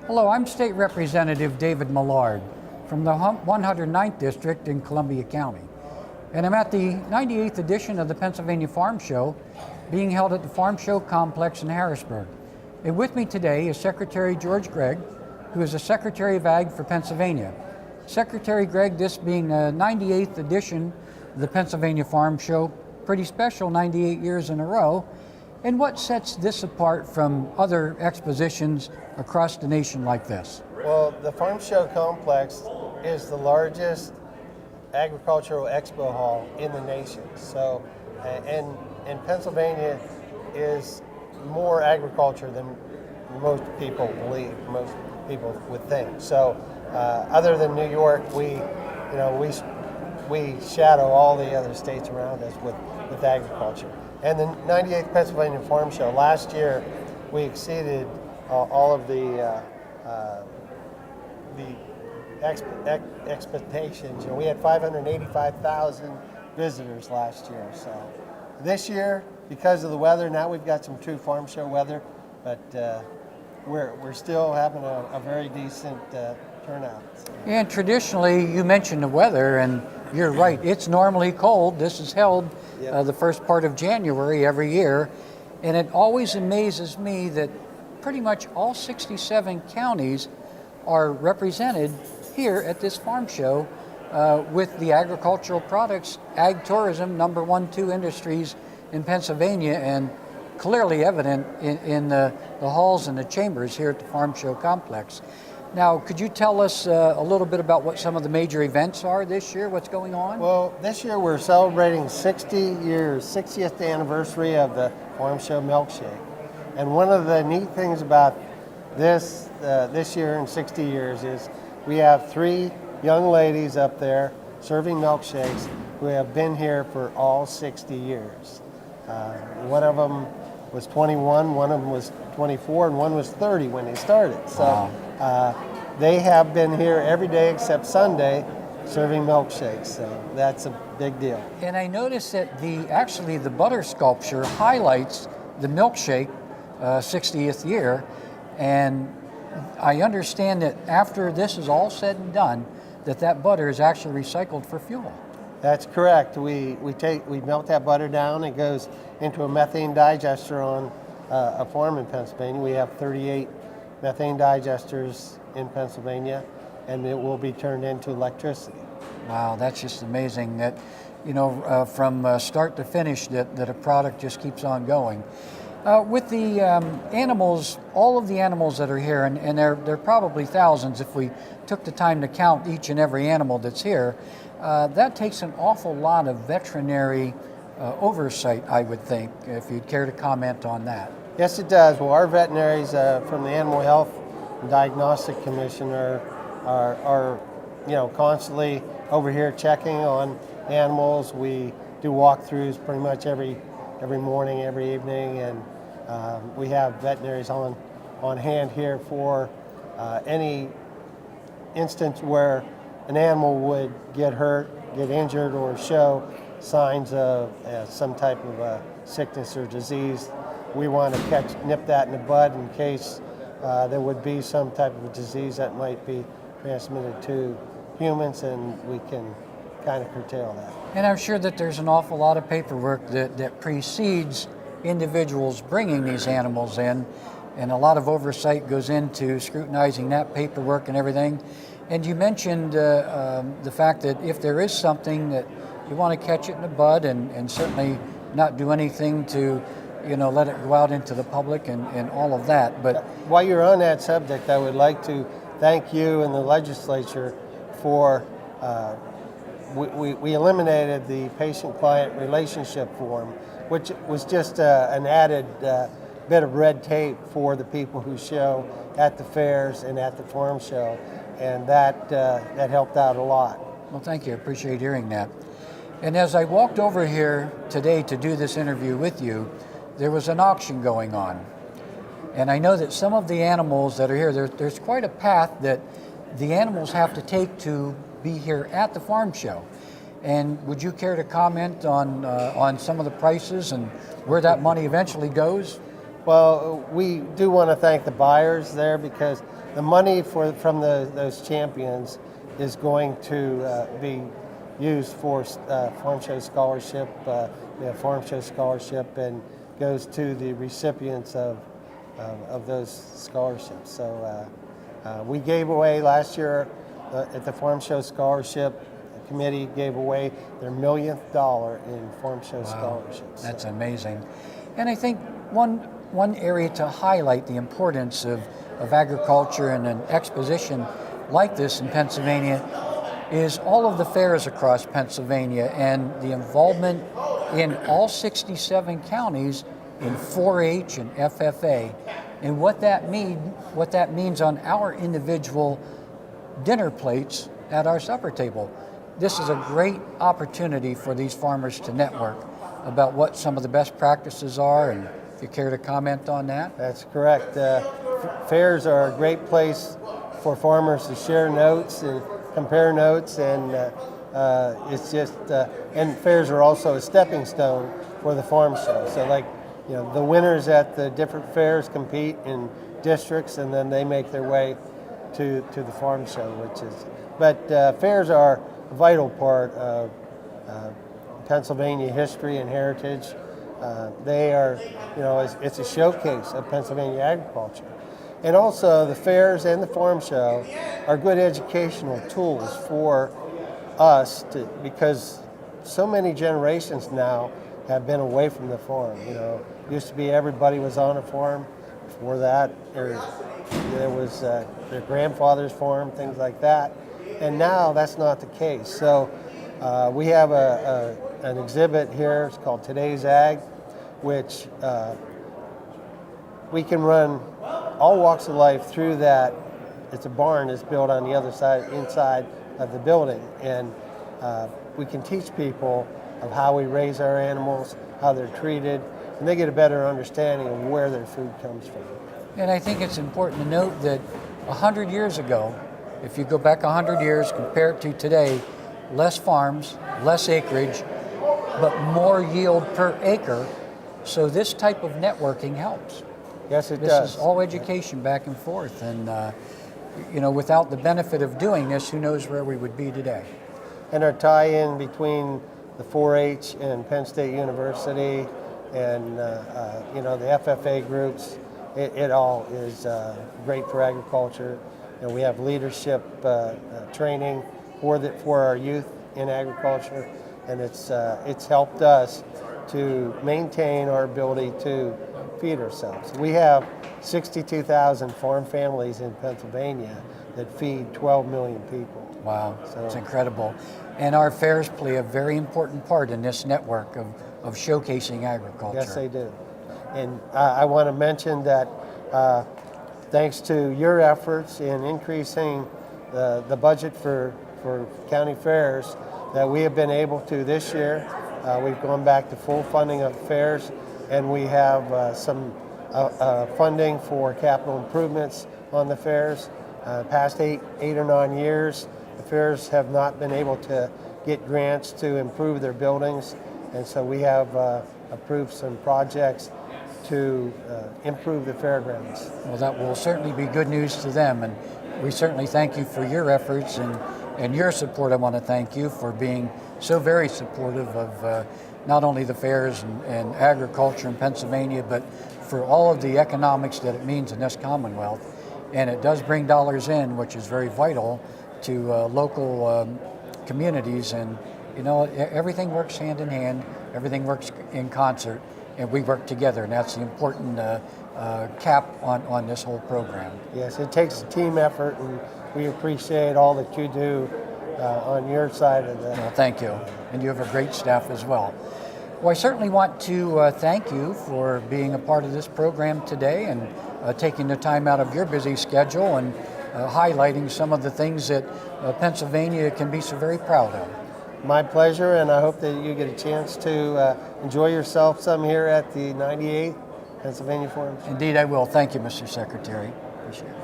Hello, I'm State Representative David Millard from the 109th District in Columbia County. And I'm at the 98th edition of the Pennsylvania Farm Show being held at the Farm Show Complex in Harrisburg. And with me today is Secretary George Greig, who is the Secretary of Ag for Pennsylvania. Secretary Greig, this being the 98th edition of the Pennsylvania Farm Show, pretty special, 98 years in a row. And what sets this apart from other expositions across the nation like this? Well, the Farm Show Complex is the largest agricultural expo hall in the nation. So, and Pennsylvania is more agriculture than most people believe, most people would think. So, other than New York, we shadow all the other states around us with agriculture. And the 98th Pennsylvania Farm Show, last year we exceeded all of the expectations. We had 585,000 visitors last year. So this year, because of the weather, now we've got some true farm show weather, but we're still having a very decent turnout. And traditionally, you mentioned the weather, and you're right, it's normally cold. This is held the first part of January every year, and it always amazes me that pretty much all 67 counties are represented here at this farm show with the agricultural products, ag tourism, number 1, 2 industries in Pennsylvania, and clearly evident in the halls and the chambers here at the Farm Show Complex. Now, could you tell us a little bit about what some of the major events are this year? What's going on? Well, this year we're celebrating 60 years, 60th anniversary of the Farm Show Milkshake. And one of the neat things about this year and 60 years is we have 3 young ladies up there serving milkshakes who have been here for all 60 years. One of them was 21, one of them was 24, and one was 30 when they started. So. Wow. They have been here every day except Sunday serving milkshakes, so that's a big deal. And I noticed that the butter sculpture highlights the milkshake 60th year, and I understand that after this is all said and done, that butter is actually recycled for fuel. That's correct. We melt that butter down. It goes into a methane digester on a farm in Pennsylvania. We have 38 methane digesters in Pennsylvania, and it will be turned into electricity. Wow, that's just amazing that, from start to finish, that a product just keeps on going. With the animals, all of the animals that are here, and they're probably thousands if we took the time to count each and every animal that's here, that takes an awful lot of veterinary oversight, I would think, if you'd care to comment on that. Yes, it does. Well, our veterinaries from the Animal Health and Diagnostic Commission are constantly over here checking on animals. We do walkthroughs pretty much every morning, every evening, and we have veterinaries on hand here for any instance where an animal would get hurt, get injured, or show signs of some type of sickness or disease. We want to nip that in the bud in case there would be some type of a disease that might be transmitted to humans, and we can kind of curtail that. And I'm sure that there's an awful lot of paperwork that precedes individuals bringing these animals in, and a lot of oversight goes into scrutinizing that paperwork and everything. And you mentioned the fact that if there is something that you want to catch it in the bud and certainly not do anything to let it go out into the public and all of that. But while you're on that subject, I would like to thank you and the legislature for, we eliminated the patient-client relationship form, which was just an added bit of red tape for the people who show at the fairs and at the farm show, and that helped out a lot. Well, thank you. I appreciate hearing that. And as I walked over here today to do this interview with you, there was an auction going on. And I know that some of the animals that are here, there's quite a path that the animals have to take to be here at the farm show. And would you care to comment on some of the prices and where that money eventually goes? Well, we do want to thank the buyers there because the money from those champions is going to be used for farm show scholarship. We have farm show scholarship and goes to the recipients of those scholarships. So we gave away last year at the farm show scholarship committee gave away their $1 million in farm show scholarships. That's amazing. And I think one area to highlight the importance of agriculture and an exposition like this in Pennsylvania is all of the fairs across Pennsylvania and the involvement in all 67 counties in 4-H and FFA, and what that means on our individual dinner plates at our supper table. This is a great opportunity for these farmers to network about what some of the best practices are, and if you care to comment on that. That's correct. Fairs are a great place for farmers to share notes and compare notes, and it's just and fairs are also a stepping stone for the farm show. So, like, the winners at the different fairs compete in districts, and then they make their way to the farm show, but fairs are a vital part of Pennsylvania history and heritage. They are, it's a showcase of Pennsylvania agriculture. And also the fairs and the farm show are good educational tools for us because so many generations now have been away from the farm. Used to be everybody was on a farm. Before that, there was their grandfather's farm, things like that. And now that's not the case. So we have an exhibit here. It's called Today's Ag, which we can run all walks of life through that. It's a barn that's built on the other side, inside of the building. And we can teach people of how we raise our animals, how they're treated, and they get a better understanding of where their food comes from. And I think it's important to note that 100 years ago, if you go back 100 years, compare it to today, less farms, less acreage, but more yield per acre. So this type of networking helps. Yes, it does. This is all education back and forth. And, without the benefit of doing this, who knows where we would be today. And our tie-in between the 4-H and Penn State University and, the FFA groups, it all is great for agriculture. We have leadership training for our youth in agriculture, and it's helped us to maintain our ability to feed ourselves. We have 62,000 farm families in Pennsylvania that feed 12 million people. Wow, it's incredible. And our fairs play a very important part in this network of showcasing agriculture. Yes, they do. And I want to mention that thanks to your efforts in increasing the budget for county fairs, that we have been able to this year. We've gone back to full funding of fairs, and we have some funding for capital improvements on the fairs. Past eight or 9 years, the fairs have not been able to get grants to improve their buildings, and so we have approved some projects to improve the fairgrounds. Well, that will certainly be good news to them, and we certainly thank you for your efforts and your support. I want to thank you for being so very supportive of not only the fairs and agriculture in Pennsylvania, but for all of the economics that it means in this Commonwealth. And it does bring dollars in, which is very vital to local communities. And everything works hand in hand, everything works in concert, and we work together, and that's the important cap on this whole program. Yes, it takes a team effort, and we appreciate all that you do on your side of the... Well, thank you, and you have a great staff as well. Well, I certainly want to thank you for being a part of this program today and taking the time out of your busy schedule and highlighting some of the things that Pennsylvania can be so very proud of. My pleasure, and I hope that you get a chance to enjoy yourself some here at the 98th Pennsylvania Farm Show. Indeed, I will. Thank you, Mr. Secretary. Appreciate it.